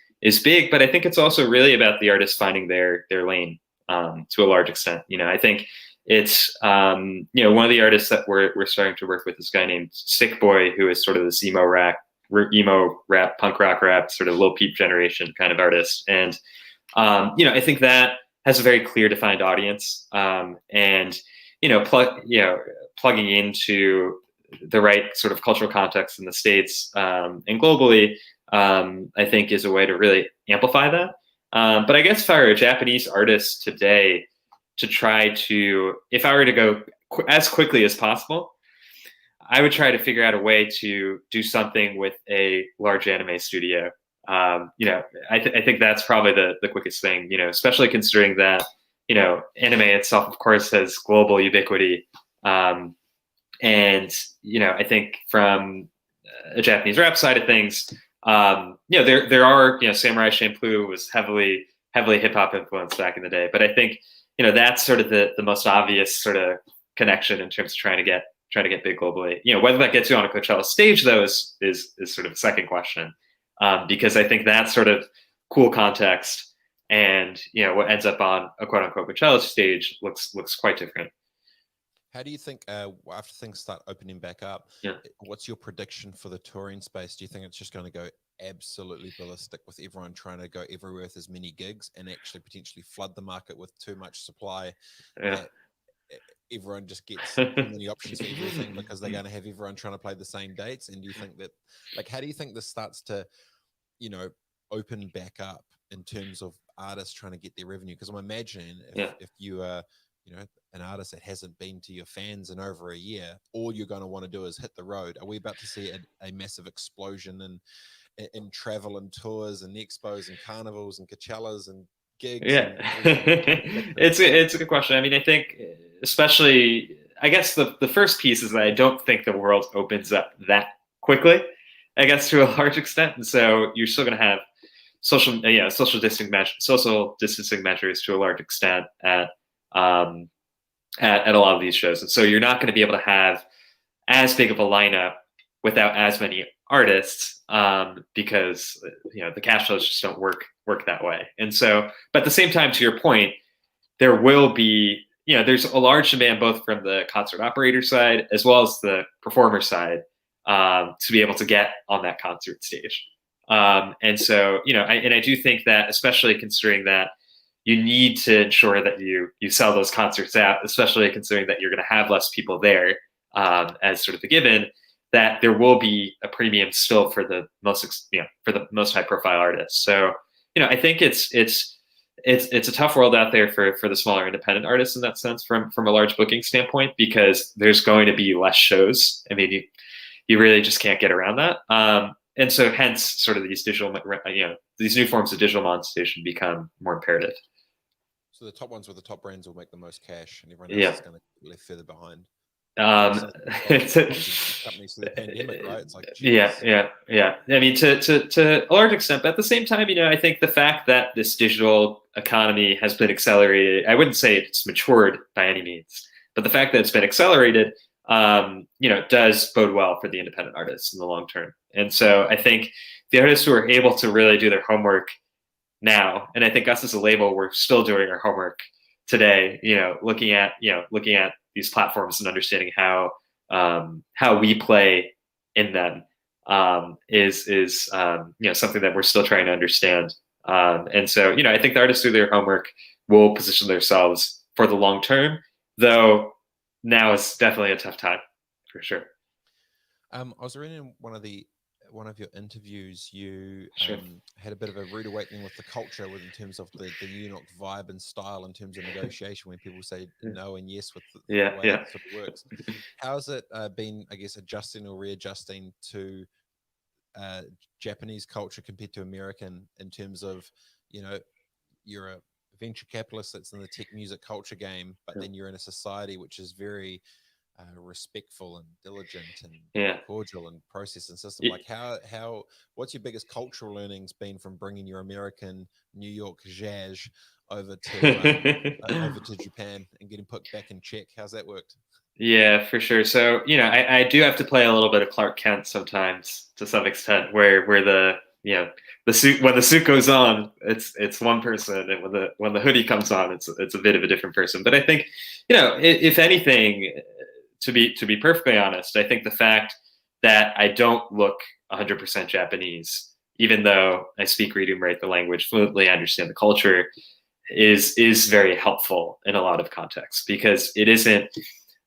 big, but I think it's also really about the artists finding their lane, to a large extent. I think it's one of the artists that we're starting to work with is a guy named Sick Boy, who is sort of this emo rap, punk rock rap, sort of Lil Peep generation kind of artist. And I think that has a very clear defined audience, and plugging into the right sort of cultural context in the States and globally, I think is a way to really amplify that. But I guess if I were a Japanese artist today, if I were to go as quickly as possible, I would try to figure out a way to do something with a large anime studio. I think that's probably the quickest thing, especially considering that, anime itself, of course, has global ubiquity. And, I think from a Japanese rap side of things, there are, Samurai Champloo was heavily hip hop influenced back in the day. But I think, that's sort of the most obvious sort of connection in terms of trying to get big globally. Whether that gets you on a Coachella stage, though, is sort of a second question. Because I think that sort of cool context and what ends up on a quote unquote Coachella stage looks quite different. How do you think after things start opening back up, what's your prediction for the touring space? Do you think it's just going to go absolutely ballistic with everyone trying to go everywhere with as many gigs and actually potentially flood the market with too much supply? Everyone just gets too many options for everything because they're going to have everyone trying to play the same dates? And do you think that, how do you think this starts to, open back up in terms of artists trying to get their revenue? Because I'm imagining if you are, an artist that hasn't been to your fans in over a year, all you're going to want to do is hit the road. Are we about to see a massive explosion in travel and tours and expos and carnivals and Coachellas and gigs? Yeah, it's a good question. I mean, I think especially, I guess the first piece is that I don't think the world opens up that quickly, I guess, to a large extent. And so you're still going to have social distancing measures to a large extent at a lot of these shows. And so you're not going to be able to have as big of a lineup without as many artists, because the cash flows just don't work that way. And so, but at the same time, to your point, there will be, there's a large demand both from the concert operator side as well as the performer side, to be able to get on that concert stage. And so, I do think that, especially considering that you need to ensure that you sell those concerts out, especially considering that you're going to have less people there, as sort of a given, that there will be a premium still for the most, high profile artists. So, I think it's a tough world out there for the smaller independent artists in that sense, from a large booking standpoint, because there's going to be less shows. I mean, you really just can't get around that. And so hence sort of these these new forms of digital monetization become more imperative. So the top ones with the top brands will make the most cash, and everyone else is going to be left further behind. Companies through the pandemic, right? It's like, yeah. I mean, to a large extent, but at the same time, I think the fact that this digital economy has been accelerated, I wouldn't say it's matured by any means, but the fact that it's been accelerated, does bode well for the independent artists in the long term. And so I think the artists who are able to really do their homework now, and I think us as a label, we're still doing our homework today, looking at these platforms and understanding how we play in them, is something that we're still trying to understand. And so, I think the artists through their homework will position themselves for the long term, though now is definitely a tough time for sure. I was reading one of your interviews, you Sure. had a bit of a rude awakening with the culture in terms of the New York vibe and style in terms of negotiation, when people say no and yes with the way it sort of works. How's it been, I guess, adjusting or readjusting to Japanese culture compared to American, in terms of, you're a venture capitalist that's in the tech music culture game, but then you're in a society which is very respectful and diligent and cordial and process and system. Like how what's your biggest cultural learnings been from bringing your American New York jazz over to Japan and getting put back in check? How's that worked? Yeah, for sure. So, I do have to play a little bit of Clark Kent sometimes, to some extent, where the the suit, when the suit goes on, it's one person, and when the hoodie comes on, it's a bit of a different person. But I think, if anything, to be perfectly honest, I think the fact that I don't look 100% Japanese, even though I speak, read, and write the language fluently, I understand the culture, is very helpful in a lot of contexts, because it isn't.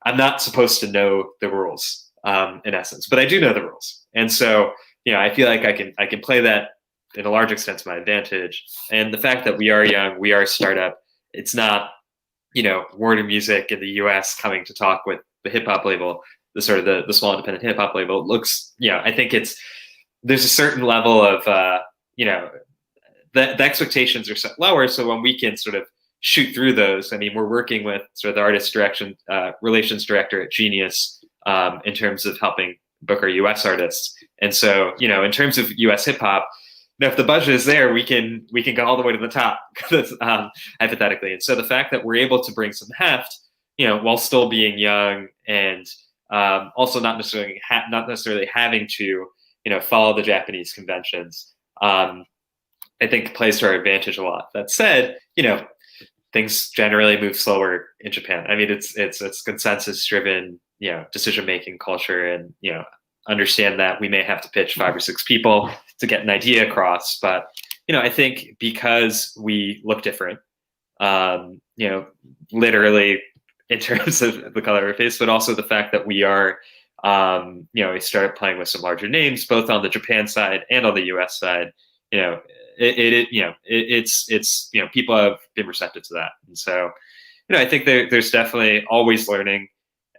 I'm not supposed to know the rules, in essence, but I do know the rules, and so I feel like I can play that in a large extent to my advantage. And the fact that we are young, we are a startup. It's not Warner Music in the U.S. coming to talk with the hip hop label, the sort of the small independent hip hop label. It looks, I think there's a certain level of the expectations are set lower. So when we can sort of shoot through those, I mean, we're working with sort of the artist relations director at Genius, in terms of helping book our US artists. And so, in terms of US hip hop, if the budget is there, we can go all the way to the top, hypothetically. And so the fact that we're able to bring some heft, while still being young, and also not necessarily having to, follow the Japanese conventions, I think plays to our advantage a lot. That said, things generally move slower in Japan. I mean, it's consensus driven, decision making culture, and understand that we may have to pitch 5 or 6 people to get an idea across. But I think because we look different, literally in terms of the color of our face, but also the fact that we are, we started playing with some larger names, both on the Japan side and on the US side. It's people have been receptive to that, and so I think there's definitely always learning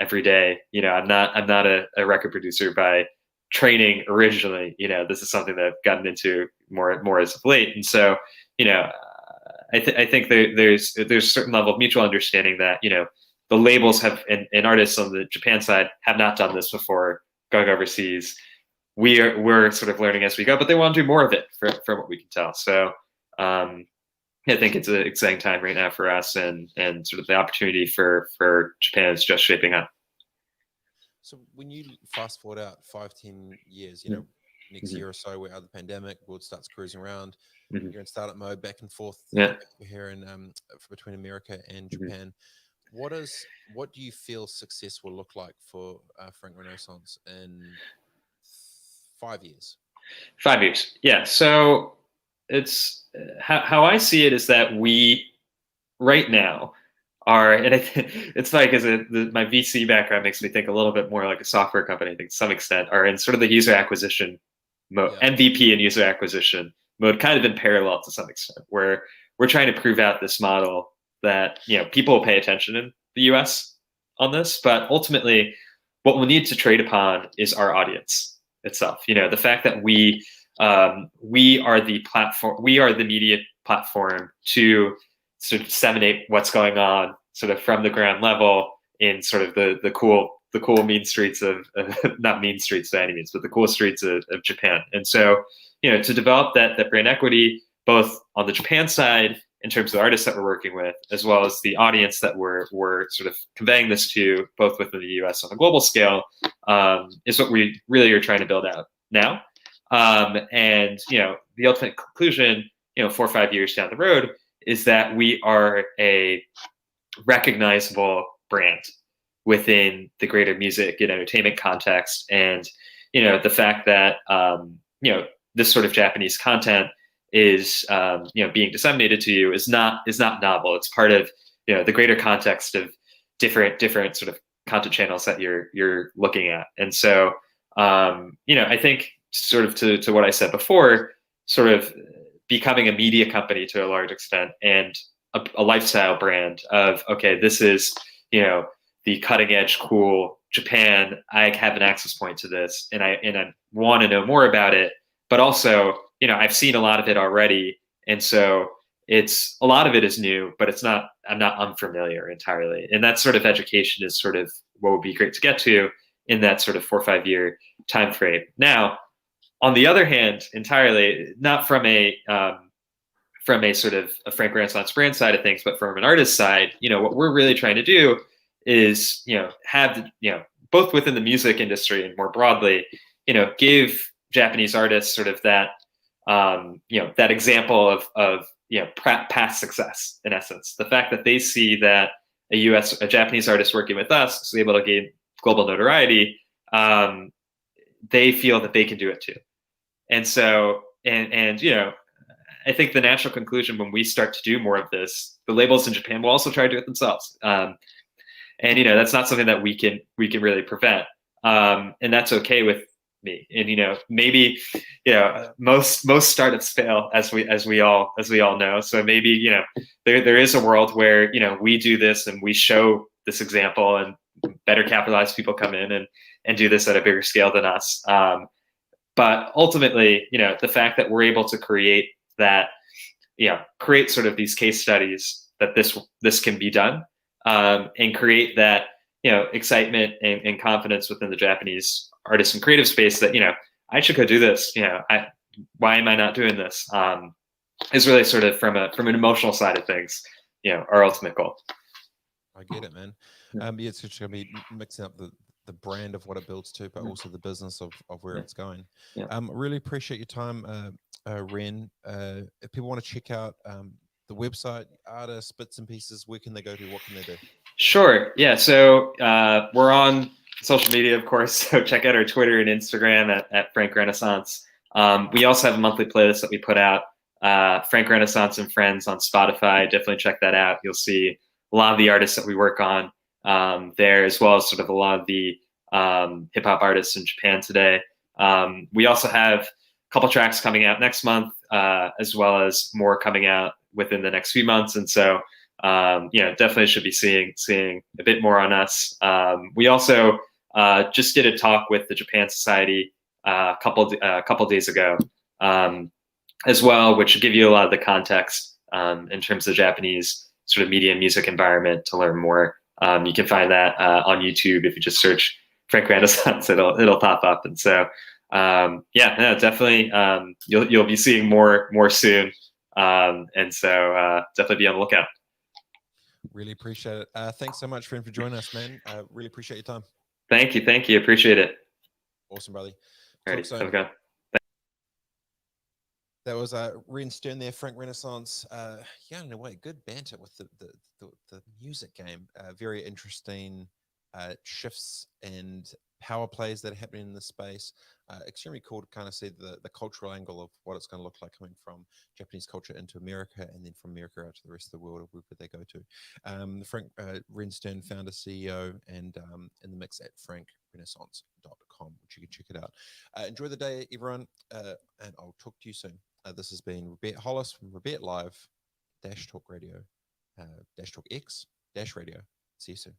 every day. I'm not a record producer by training originally. This is something that I've gotten into more as of late, and so I think there's a certain level of mutual understanding that the labels have and artists on the Japan side have not done this before going overseas. We're sort of learning as we go, but they want to do more of it from what we can tell. So I think it's an exciting time right now for us, and sort of the opportunity for Japan is just shaping up. So when you fast forward out 5-10 years, next year or so, we're out of the pandemic, world starts cruising around, you're in startup mode, back and forth here in between America and Japan. What do you feel success will look like for Frank Renaissance in 5 years? 5 years, yeah. So it's how I see it is that we right now are, and it's funny because my VC background makes me think a little bit more like a software company. I think to some extent are in sort of the user acquisition mode, MVP and user acquisition mode, kind of in parallel to some extent, where we're trying to prove out this model that people will pay attention in the US on this, but ultimately what we'll need to trade upon is our audience itself. The fact that we are the platform, we are the media platform to sort of disseminate what's going on sort of from the ground level in sort of the cool mean streets of not mean streets by any means, but the cool streets of Japan. And so to develop that brand equity both on the Japan side in terms of the artists that we're working with, as well as the audience that we're sort of conveying this to, both within the US on a global scale, is what we really are trying to build out now. And the ultimate conclusion, 4 or 5 years down the road, is that we are a recognizable brand within the greater music and entertainment context. And the fact that this sort of Japanese content is being disseminated to you is not novel. It's part of the greater context of different sort of content channels that you're looking at. And so I think sort of to what I said before, sort of becoming a media company to a large extent and a lifestyle brand of, okay, this is the cutting edge cool Japan. I have an access point to this, and I want to know more about it, but also I've seen a lot of it already, and so it's a lot of it is new, but I'm not unfamiliar entirely. And that sort of education is sort of what would be great to get to in that sort of 4 or 5 year time frame. Now, on the other hand, entirely not from a sort of a Frank Renaissance brand side of things, but from an artist side, what we're really trying to do is have both within the music industry and more broadly, give Japanese artists sort of that that example of past success, in essence. The fact that they see that a Japanese artist working with us is able to gain global notoriety, they feel that they can do it too. And so, I think the natural conclusion when we start to do more of this, the labels in Japan will also try to do it themselves. And that's not something that we can really prevent. And that's okay with me. And maybe most startups fail, as we all know. So maybe there is a world where we do this and we show this example, and better capitalized people come in and do this at a bigger scale than us. But ultimately, the fact that we're able to create sort of these case studies that this can be done, and create that excitement and confidence within the Japanese artist and creative space that I should go do this. Why am I not doing this? Is really sort of from an emotional side of things, our ultimate goal. I get it, man. It's just going to be mixing up the brand of what it builds to, but also the business of where it's going. Really appreciate your time, Ren. If people want to check out the website, artists, bits and pieces, where can they go to? What can they do? Sure. Yeah. So we're on social media, of course. So check out our Twitter and Instagram at Frank Renaissance. We also have a monthly playlist that we put out, Frank Renaissance and Friends, on Spotify. Definitely check that out. You'll see a lot of the artists that we work on there, as well as sort of a lot of the hip hop artists in Japan today. We also have a couple tracks coming out next month, as well as more coming out within the next few months. And so, definitely should be seeing a bit more on us. We also just did a talk with the Japan Society a couple days ago, as well, which will give you a lot of the context in terms of the Japanese sort of media and music environment to learn more. You can find that on YouTube. If you just search Frank Renaissance, it'll pop up. And so, definitely, you'll be seeing more soon. And so definitely be on the lookout. Really appreciate it. Thanks so much, friend, for joining us, man. Really appreciate your time. Thank you. Appreciate it. Awesome, brother. Talk soon. Okay. That was Ren Stern there, Frank Renaissance. In a way, good banter with the music game. Very interesting shifts and power plays that are happening in the space. Extremely cool to kind of see the cultural angle of what it's going to look like coming from Japanese culture into America, and then from America out to the rest of the world, or wherever they go to. Frank Ren Stern, founder, CEO, and in the mix at frankrenaissance.com, which you can check it out. Enjoy the day, everyone, and I'll talk to you soon. This has been Robett Hollis from Robett Live, Dash Talk Radio, Dash Talk X, Dash Radio. See you soon.